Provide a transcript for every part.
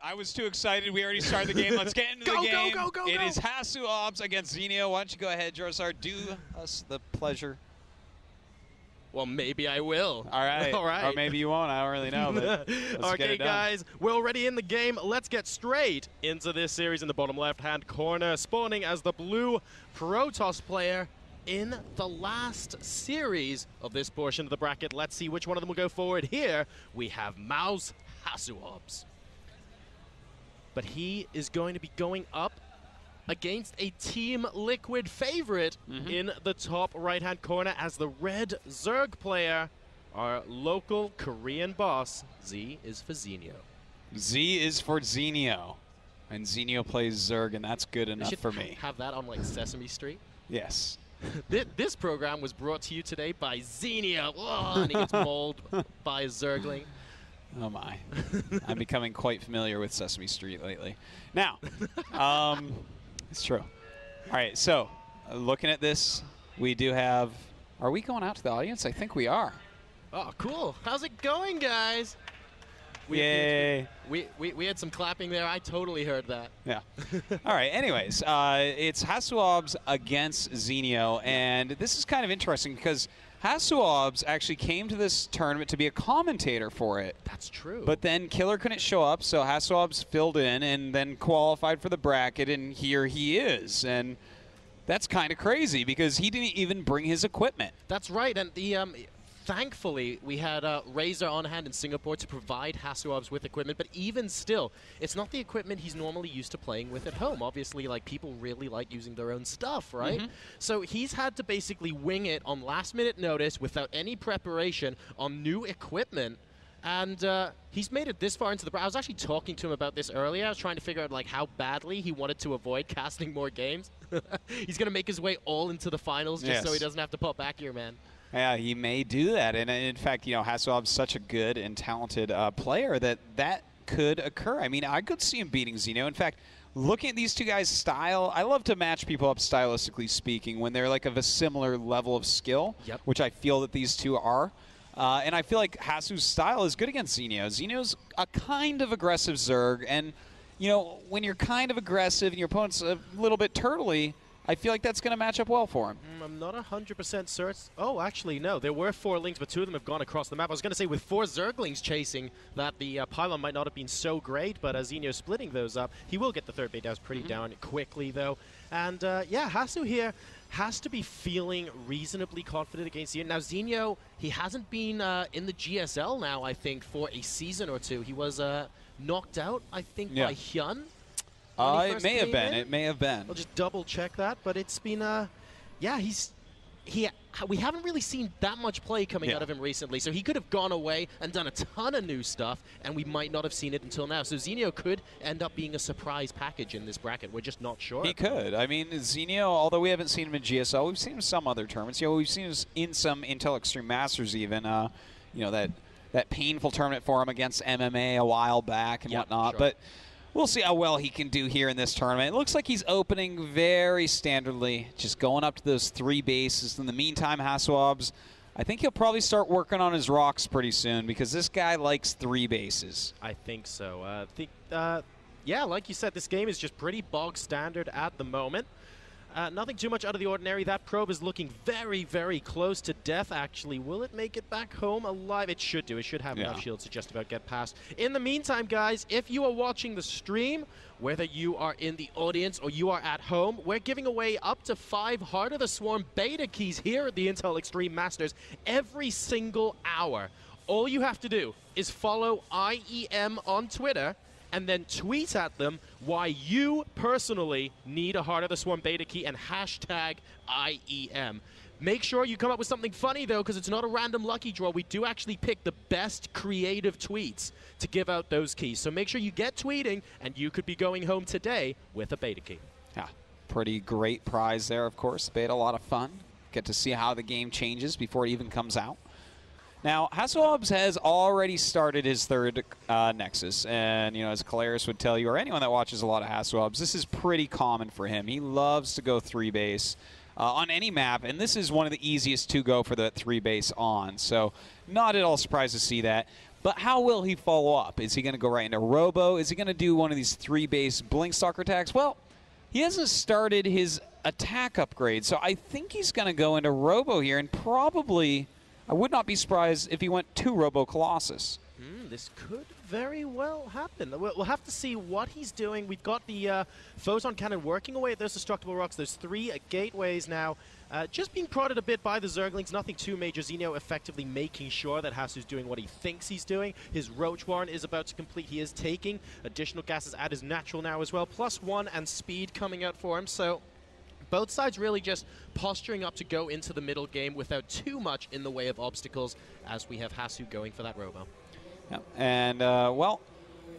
I was too excited. We already started the game. Let's get into the game. Go. It is Hasuobs against Zenio. Why don't you go ahead, Jorsar? Do us the pleasure. Well, maybe I will. All right. All right. Or maybe you won't. I don't really know. But let's get it done. Guys, we're already in the game. Let's get straight into this series in the bottom left-hand corner, spawning as the blue Protoss player in the last series of this portion of the bracket. Let's see which one of them will go forward here. We have Mouse Hasuobs. But he is going to be going up against a Team Liquid favorite in the top right-hand corner as the red Zerg player, our local Korean boss. Z is for Zenio. Z is for Zenio. And Zenio plays Zerg, and that's good enough for me. Have that on like Sesame Street. Yes. This program was brought to you today by Zenio. Oh, and he gets mauled by a Zergling. Oh my. I'm becoming quite familiar with Sesame Street lately. Now, it's true. All right, so looking at this, we do have, are we going out to the audience? I think we are. Oh, cool. How's it going, guys? Yay. We had some clapping there. I totally heard that. Yeah. All right, anyways, it's Hasuobs against Zenio, and this is kind of interesting because Hasuobs actually came to this tournament to be a commentator for it. That's true. But then Killer couldn't show up, so Hasuobs filled in and then qualified for the bracket, and here he is. And that's kind of crazy because he didn't even bring his equipment. That's right, and the thankfully, we had Razor on hand in Singapore to provide Hasuobs with equipment, but even still, it's not the equipment he's normally used to playing with at home. Obviously, like, people really like using their own stuff, right? So he's had to basically wing it on last-minute notice without any preparation on new equipment. And he's made it this far into the... I was actually talking to him about this earlier. I was trying to figure out like how badly he wanted to avoid casting more games. He's going to make his way all into the finals just so he doesn't have to pop back here, man. Yeah, he may do that. And in fact, you know, Hasuobs is such a good and talented player that could occur. I mean, I could see him beating Zenio. In fact, looking at these two guys' style, I love to match people up stylistically speaking when they're like of a similar level of skill, which I feel that these two are. And I feel like Hasu's style is good against Zenio. Zenio's a kind of aggressive Zerg, and you know, when you're kind of aggressive and your opponent's a little bit turtly, I feel like that's going to match up well for him. I'm not 100% certain. Oh, actually, no. There were 4 lings, but 2 of them have gone across the map. I was going to say, with 4 Zerglings chasing, that the pylon might not have been so great, but Zenio splitting those up, he will get the third bait down pretty down quickly, though. And, yeah, Hasu here has to be feeling reasonably confident against Zenio. Now, Zenio, he hasn't been in the GSL now, I think, for a season or 2. He was knocked out, I think, by Hyun. It may have been. It may have been. I'll just double check that, but it's been, yeah, we haven't really seen that much play coming out of him recently, so he could have gone away and done a ton of new stuff, and we might not have seen it until now. So Zenio could end up being a surprise package in this bracket. We're just not sure. He could. I mean, Zenio, although we haven't seen him in GSL, we've seen him in some other tournaments. You know, we've seen him in some Intel Extreme Masters even. You know, that painful tournament for him against MMA a while back and whatnot. But we'll see how well he can do here in this tournament. It looks like he's opening very standardly, just going up to those 3 bases. In the meantime, Hasuobs, I think he'll probably start working on his rocks pretty soon because this guy likes 3 bases. I think so. Yeah, like you said, this game is just pretty bog standard at the moment. Nothing too much out of the ordinary. That probe is looking very, very close to death, actually. Will it make it back home alive? It should do. It should have enough shields to just about get past. In the meantime, guys, if you are watching the stream, whether you are in the audience or you are at home, we're giving away up to 5 Heart of the Swarm beta keys here at the Intel Extreme Masters every single hour. All you have to do is follow IEM on Twitter and then tweet at them why you personally need a Heart of the Swarm beta key and hashtag IEM. Make sure you come up with something funny, though, because it's not a random lucky draw. We do actually pick the best creative tweets to give out those keys. So make sure you get tweeting, and you could be going home today with a beta key. Yeah, pretty great prize there, of course. Beta, a lot of fun. Get to see how the game changes before it even comes out. Now, Hasuobs has already started his 3rd Nexus, and you know, as Kalaris would tell you, or anyone that watches a lot of Hasuobs, this is pretty common for him. He loves to go 3 base on any map, and this is one of the easiest to go for that 3 base on, so not at all surprised to see that. But how will he follow up? Is he going to go right into Robo? Is he going to do one of these 3-base Blink Stalker attacks? Well, he hasn't started his attack upgrade, so I think he's going to go into Robo here, and probably, I would not be surprised if he went to Robo Colossus. This could very well happen. We'll have to see what he's doing. We've got the Photon Cannon working away at those destructible rocks. There's 3 gateways now. Just being prodded a bit by the Zerglings, nothing too major. Zenio effectively making sure that Hasu's doing what he thinks he's doing. His Roach Warren is about to complete. He is taking additional gases at his natural now as well. +1 and speed coming out for him. So both sides really just posturing up to go into the middle game without too much in the way of obstacles, as we have Hasu going for that Robo. Yeah. And, well,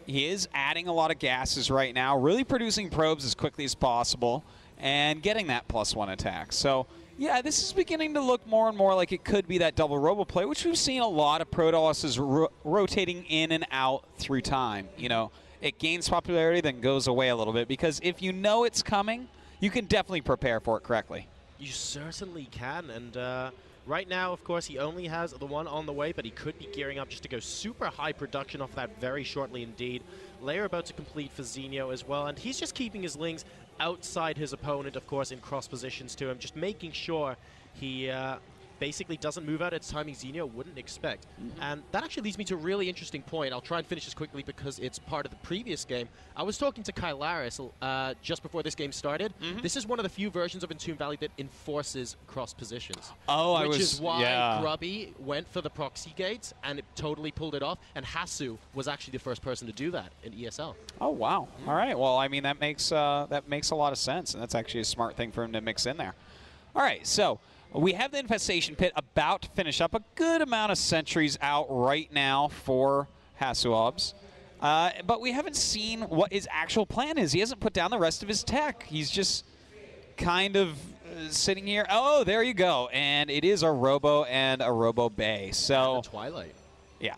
he is adding a lot of gases right now, really producing probes as quickly as possible, and getting that +1 attack. So, yeah, this is beginning to look more and more like it could be that double Robo play, which we've seen a lot of Protosses rotating in and out through time. You know, it gains popularity, then goes away a little bit, because if you know it's coming, you can definitely prepare for it correctly. You certainly can, and right now, of course, he only has the one on the way, but he could be gearing up just to go super high production off that very shortly indeed. Layer about to complete for Zenio as well, and he's just keeping his Lings outside his opponent, of course, in cross positions to him, just making sure he basically doesn't move out at timing Zenio wouldn't expect. And that actually leads me to a really interesting point. I'll try and finish this quickly because it's part of the previous game. I was talking to Kylaris just before this game started. This is one of the few versions of Entomb Valley that enforces cross positions. Oh, which is why Grubby went for the proxy gates and it totally pulled it off. And Hasu was actually the first person to do that in ESL. Oh, wow. All right. Well, I mean, that makes a lot of sense, and that's actually a smart thing for him to mix in there. All right, so we have the Infestation Pit about to finish up. A good amount of sentries out right now for Hasuobs. But we haven't seen what his actual plan is. He hasn't put down the rest of his tech. He's just kind of sitting here. Oh, there you go. And it is a Robo and a Robo Bay. So And the Twilight. Yeah.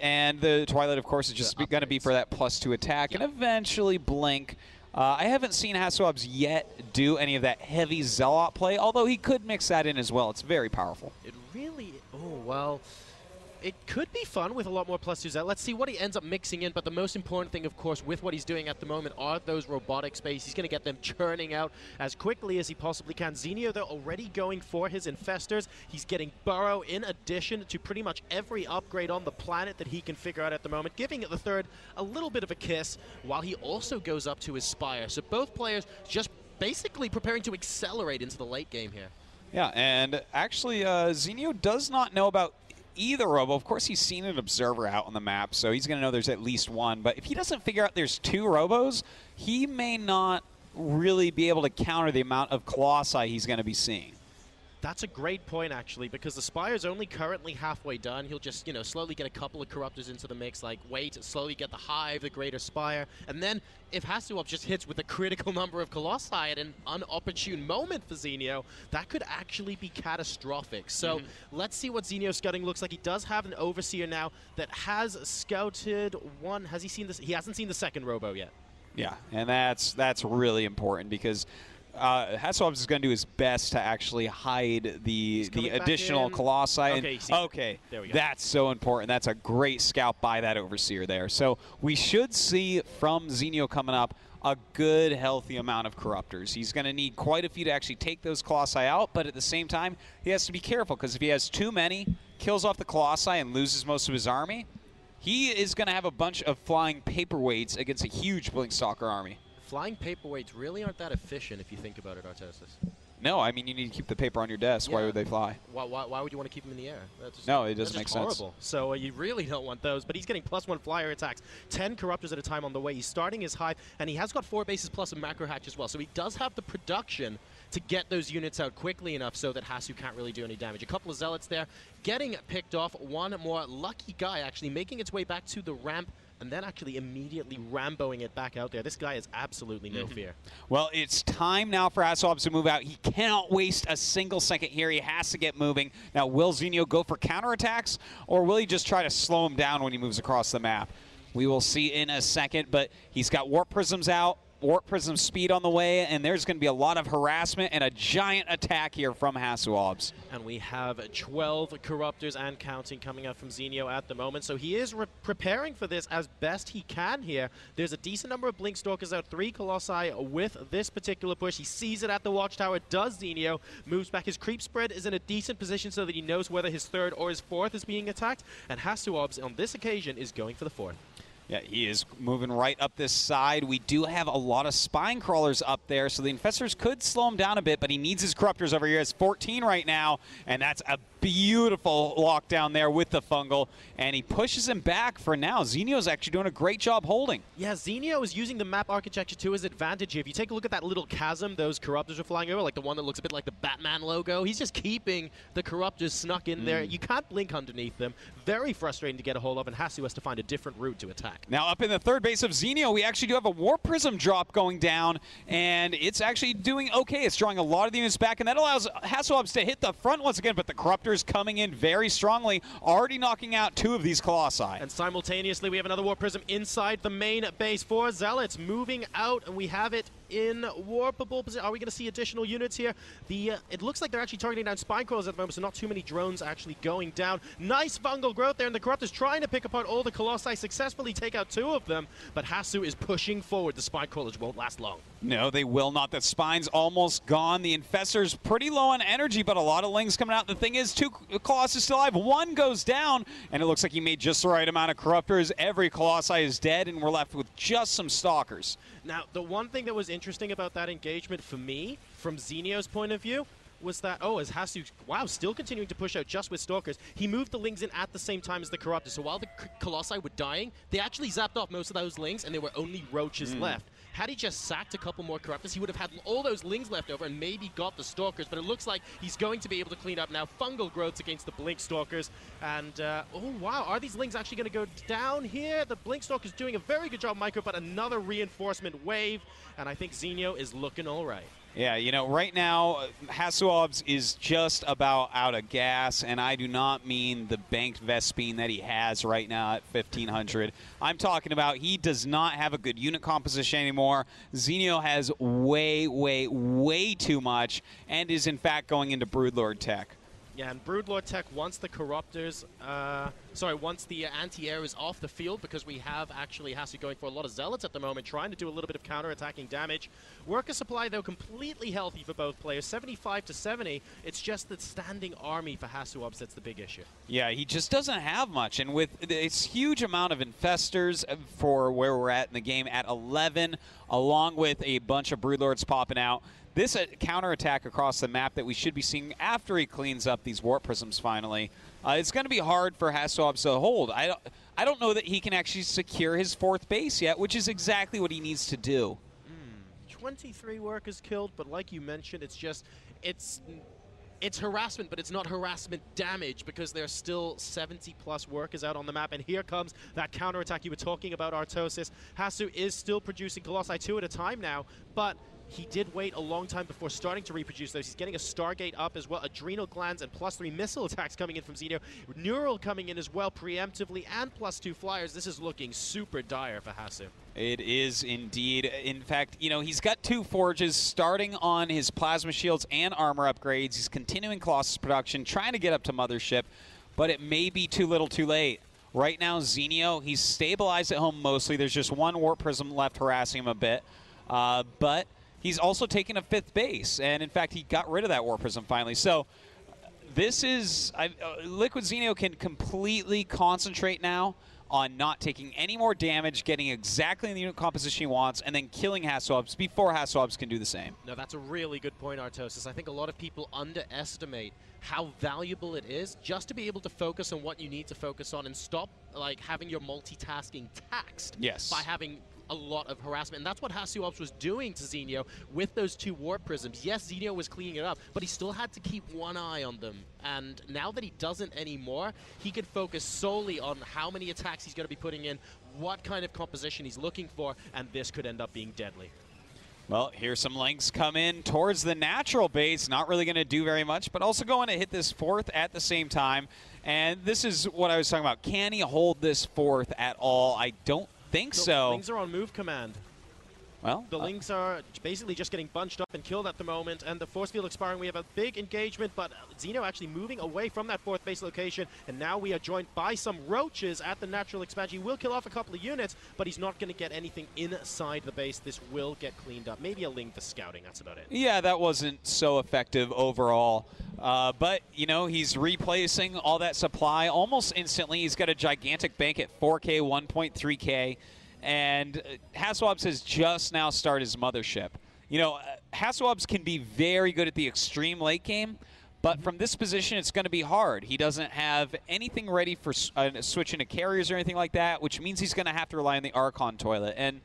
And the Twilight, of course, is just going to be for that +2 attack and eventually Blink. I haven't seen Hasuobs yet do any of that heavy Zealot play, although he could mix that in as well. It's very powerful. It really, oh, well, it could be fun with a lot more +2s. Let's see what he ends up mixing in, but the most important thing, of course, with what he's doing at the moment are those robotic space. He's going to get them churning out as quickly as he possibly can. Zenio, though, already going for his Infestors. He's getting Burrow in addition to pretty much every upgrade on the planet that he can figure out at the moment, giving it the third a little bit of a kiss, while he also goes up to his Spire. So both players just basically preparing to accelerate into the late game here. Yeah, and actually, Zenio does not know about either Robo. Of course, he's seen an Observer out on the map, so he's going to know there's at least one. But if he doesn't figure out there's 2 Robos, he may not really be able to counter the amount of Colossi he's going to be seeing. That's a great point, actually, because the Spire's only currently halfway done. He'll just, you know, slowly get a couple of Corruptors into the mix, like wait, slowly get the Hive, the Greater Spire, and then if Hasuobs just hits with a critical number of Colossi at an unopportune moment for Zenio, that could actually be catastrophic. So let's see what Zenio's scouting looks like. He does have an Overseer now that has scouted one. Has he seen this? He hasn't seen the second Robo yet. Yeah, and that's really important because Hasuobs is going to do his best to actually hide the additional Colossi. Okay, okay, there we go. That's so important. That's a great scout by that Overseer there. So we should see from Zenio coming up a good, healthy amount of Corruptors. He's going to need quite a few to actually take those Colossi out, but at the same time, he has to be careful because if he has too many, kills off the Colossi and loses most of his army, he is going to have a bunch of flying paperweights against a huge Blink Stalker army. Flying paperweights really aren't that efficient if you think about it, Artosis. No, I mean, you need to keep the paper on your desk. Yeah. Why would they fly? Why would you want to keep them in the air? No, it doesn't make sense. Horrible. So you really don't want those. But he's getting +1 flyer attacks, 10 Corruptors at a time on the way. He's starting his Hive, and he has got 4 bases plus a Macro Hatch as well. So he does have the production to get those units out quickly enough so that Hasu can't really do any damage. A couple of Zealots there getting picked off. One more lucky guy actually making its way back to the ramp, and then actually immediately Ramboing it back out there. This guy is absolutely no fear. Well, it's time now for Hasuobs to move out. He cannot waste a single second here. He has to get moving. Now, will Zenio go for counterattacks, or will he just try to slow him down when he moves across the map? We will see in a second, but he's got Warp Prisms out. Warp Prism speed on the way, and there's going to be a lot of harassment and a giant attack here from Hasuobs. And we have 12 Corruptors and counting coming out from Zenio at the moment, so he is preparing for this as best he can here. There's a decent number of Blink Stalkers out, 3 Colossi with this particular push. He sees it at the Watchtower, does Zenio, moves back. His creep spread is in a decent position so that he knows whether his 3rd or his 4th is being attacked, and Hasuobs on this occasion is going for the 4th. Yeah, he is moving right up this side. We do have a lot of spine crawlers up there, so the Infestors could slow him down a bit, but he needs his Corruptors over here. It's 14 right now, and that's a beautiful lockdown there with the fungal, and he pushes him back for now. Zenio's actually doing a great job holding. Yeah, Zenio is using the map architecture to his advantage here. If you take a look at that little chasm those Corruptors are flying over, like the one that looks a bit like the Batman logo, he's just keeping the Corruptors snuck in there. You can't blink underneath them. Very frustrating to get a hold of, and Hasu has to find a different route to attack. Now up in the 3rd base of Zenio, we actually do have a Warp Prism drop going down, and it's actually doing okay. It's drawing a lot of the units back, and that allows Hasuobs to hit the front once again, but the Corruptors coming in very strongly, already knocking out 2 of these Colossi. And simultaneously, we have another Warp Prism inside the main base for Zealots, moving out, and we have it in warpable position. Are we going to see additional units here? It looks like they're actually targeting down spine crawlers at the moment, so not too many drones actually going down. Nice fungal growth there, and the Corruptors trying to pick apart all the Colossi, successfully take out 2 of them, but Hasu is pushing forward. The spine crawlers won't last long. No, they will not. The spine's almost gone. The Infestor's pretty low on energy, but a lot of Lings coming out. The thing is, 2 Colossi still alive. 1 goes down, and it looks like he made just the right amount of Corruptors. Every Colossi is dead, and we're left with just some Stalkers. Now, the one thing that was interesting about that engagement for me, from Zenio's point of view, was that, as Hasu, wow, still continuing to push out just with Stalkers, he moved the Lings in at the same time as the Corruptors. So while the Colossi were dying, they actually zapped off most of those Lings, and there were only Roaches left. Had he just sacked a couple more Corruptors, he would have had all those Lings left over and maybe got the Stalkers, but it looks like he's going to be able to clean up now. Fungal growths against the Blink Stalkers, and oh wow, are these Lings actually going to go down here? The Blink Stalkers doing a very good job, Micro, but another reinforcement wave, and I think Zenio is looking all right. Yeah, you know, right now, Hasuobs is just about out of gas, and I do not mean the banked Vespine that he has right now at 1,500. I'm talking about he does not have a good unit composition anymore. Zenio has way, way, way too much, and is in fact going into Broodlord tech. Yeah, and Broodlord tech, once the Corruptors, once the anti-air is off the field, because we have actually Hasu going for a lot of Zealots at the moment, trying to do a little bit of counter-attacking damage. Worker supply, though, completely healthy for both players, 75 to 70. It's just the standing army for Hasuobs that's the big issue. Yeah, he just doesn't have much, and with this huge amount of Infestors for where we're at in the game at 11, along with a bunch of Broodlords popping out, this counterattack across the map that we should be seeing after he cleans up these Warp Prisms finally, it's going to be hard for Hasuobs to hold. I don't know that he can actually secure his 4th base yet, which is exactly what he needs to do. 23 workers killed, but like you mentioned, it's harassment, but it's not harassment damage, because there are still 70+ workers out on the map. And here comes that counterattack you were talking about, Artosis. Hasu is still producing Colossi 2 at a time now, but he did wait a long time before starting to reproduce those. He's getting a Stargate up as well, Adrenal Glands, and +3 missile attacks coming in from Zenio. Neural coming in as well preemptively, and +2 flyers. This is looking super dire for Hasu. It is indeed. In fact, you know, he's got 2 forges starting on his plasma shields and armor upgrades. He's continuing Colossus production, trying to get up to Mothership, but it may be too little too late. Right now, Zenio, he's stabilized at home mostly. There's just 1 Warp Prism left harassing him a bit, but he's also taken a 5th base, and in fact, he got rid of that Warp Prism finally. So this is, Liquid Zenio can completely concentrate now on not taking any more damage, getting exactly in the unit composition he wants, and then killing Hasuobs before Hasuobs can do the same. No, that's a really good point, Artosis. I think a lot of people underestimate how valuable it is just to be able to focus on what you need to focus on and stop like having your multitasking taxed by having a lot of harassment. And that's what Hasuobs was doing to Zenio with those 2 Warp Prisms. Yes, Zenio was cleaning it up, but he still had to keep one eye on them. And now that he doesn't anymore, he can focus solely on how many attacks he's going to be putting in, what kind of composition he's looking for, and this could end up being deadly. Well, here's some Lings come in towards the natural base. Not really going to do very much, but also going to hit this 4th at the same time. And this is what I was talking about. Can he hold this 4th at all? I don't think so. Lings are on move command. Well, the Lings are basically just getting bunched up and killed at the moment, and the force field expiring. We have a big engagement, but Zenio actually moving away from that fourth base location, and now we are joined by some roaches at the natural expansion. He will kill off a couple of units, but he's not going to get anything inside the base. This will get cleaned up. Maybe a Ling for scouting, that's about it. Yeah, that wasn't so effective overall. But, you know, he's replacing all that supply almost instantly. He's got a gigantic bank at 4K, 1.3K. And Hasuobs has just now started his mothership. You know, Hasuobs can be very good at the extreme late game, but from this position, it's going to be hard. He doesn't have anything ready for switching to carriers or anything like that, which means he's going to have to rely on the Archon toilet. And,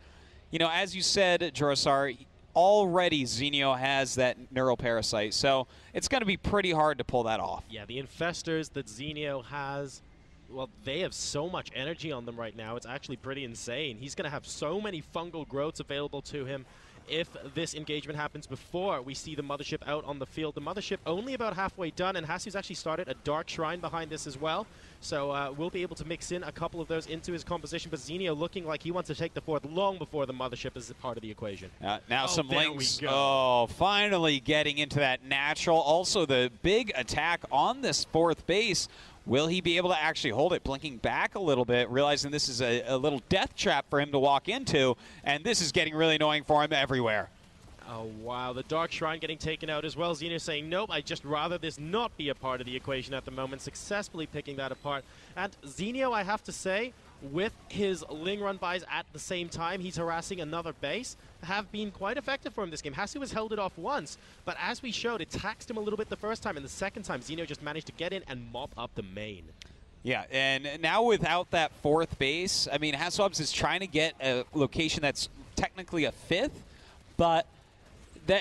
you know, as you said, Jorasar, already Zenio has that neural parasite, so it's going to be pretty hard to pull that off. Yeah, the infestors that Zenio has, well, they have so much energy on them right now. It's actually pretty insane. He's going to have so many fungal growths available to him if this engagement happens before we see the mothership out on the field. The mothership only about halfway done, and Hasu's actually started a dark shrine behind this as well. So we'll be able to mix in a couple of those into his composition, but Zenio looking like he wants to take the fourth long before the mothership is a part of the equation. Now some Lings. Oh, finally getting into that natural. Also the big attack on this fourth base. Will he be able to actually hold it? Blinking back a little bit, realizing this is a little death trap for him to walk into, and this is getting really annoying for him everywhere. Oh, wow. The Dark Shrine getting taken out as well. Zenio saying, nope, I'd just rather this not be a part of the equation at the moment, successfully picking that apart. And Zenio, I have to say, with his Ling run-bys at the same time, he's harassing another base, have been quite effective for him this game. Hasu has held it off once, but as we showed, it taxed him a little bit the first time, and the second time, Zenio just managed to get in and mop up the main. Yeah, and now without that fourth base, I mean, Hasuobs is trying to get a location that's technically a fifth, but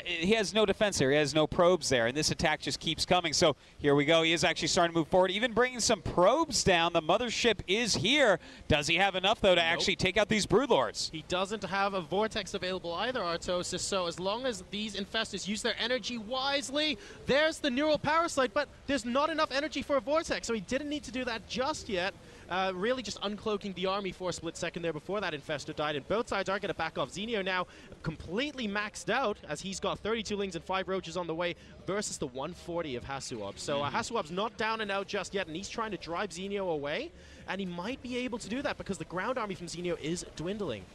he has no defense there. He has no probes there, and this attack just keeps coming. So here we go. He is actually starting to move forward, even bringing some probes down. The mothership is here. Does he have enough, though, to actually take out these Broodlords? He doesn't have a Vortex available either, Artosis, so as long as these infestors use their energy wisely, there's the Neural Parasite, but there's not enough energy for a Vortex, so he didn't need to do that just yet. Really just uncloaking the army for a split second there before that infestor died, and both sides are going to back off. Zenio now completely maxed out as he's got 32 Lings and 5 Roaches on the way versus the 140 of Hasuobs. So Hasuobs not down and out just yet, and he's trying to drive Zenio away, and he might be able to do that because the ground army from Zenio is dwindling.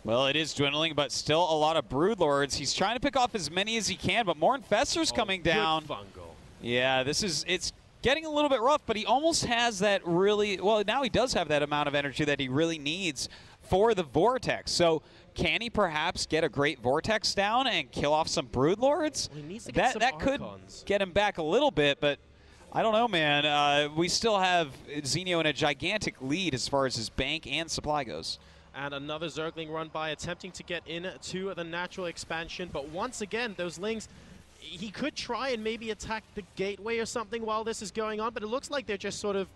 Well, it is dwindling, but still a lot of Broodlords. He's trying to pick off as many as he can, but more infestors coming down. Good fungal. Yeah, it's getting a little bit rough, but he almost has that really, well, now he does have that amount of energy that he really needs for the Vortex. So can he perhaps get a great Vortex down and kill off some Broodlords? Well, he needs to get some that could get him back a little bit, but I don't know, man. We still have Zenio in a gigantic lead as far as his bank and supply goes. And another Zergling run by, attempting to get into the natural expansion, but once again, those Lings, he could try and maybe attack the gateway or something while this is going on, but it looks like they're just sort of,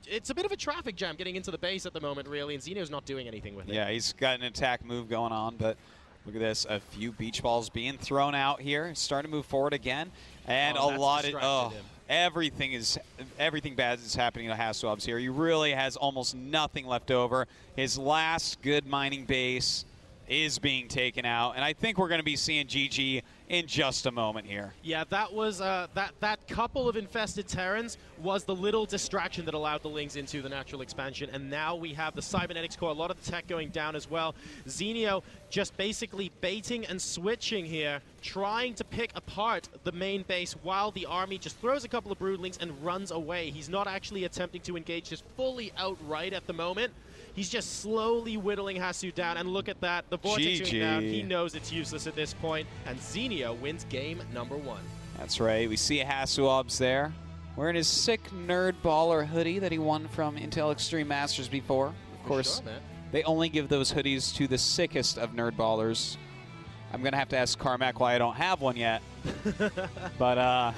it's a bit of a traffic jam getting into the base at the moment, really, and Zenio's not doing anything with it. Yeah, he's got an attack move going on, but look at this, a few beach balls being thrown out here, starting to move forward again, and a lot of, everything bad is happening to Hasuobs here. He really has almost nothing left over. His last good mining base is being taken out, and I think we're going to be seeing GG in just a moment here. Yeah, that was that couple of infested Terrans was the little distraction that allowed the Lings into the natural expansion, and now we have the cybernetics core, a lot of the tech going down as well. Zenio just basically baiting and switching here, trying to pick apart the main base while the army just throws a couple of Broodlings and runs away. He's not actually attempting to engage just fully outright at the moment. He's just slowly whittling Hasu down, and look at that. The Vortex going down. He knows it's useless at this point, and Zenio wins game number 1. That's right. We see Hasuobs there, wearing his sick Nerd Baller hoodie that he won from Intel Extreme Masters before. Of course, sure, they only give those hoodies to the sickest of Nerd Ballers. I'm going to have to ask Carmack why I don't have one yet. But,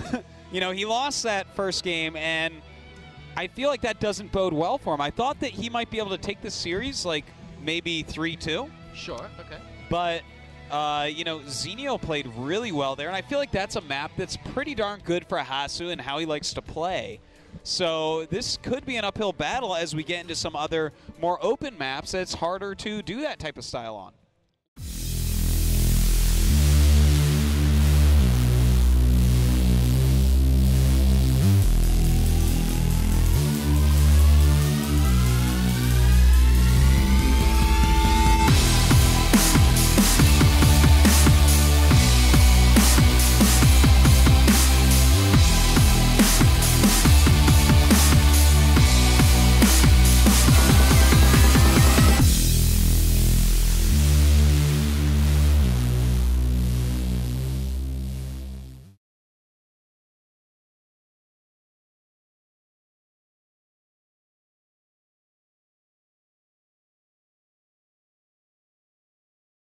you know, he lost that first game, and I feel like that doesn't bode well for him. I thought that he might be able to take this series, like maybe 3-2. Sure, okay. But, you know, Zenio played really well there, and I feel like that's a map that's pretty darn good for Hasu and how he likes to play. So this could be an uphill battle as we get into some other more open maps that's harder to do that type of style on.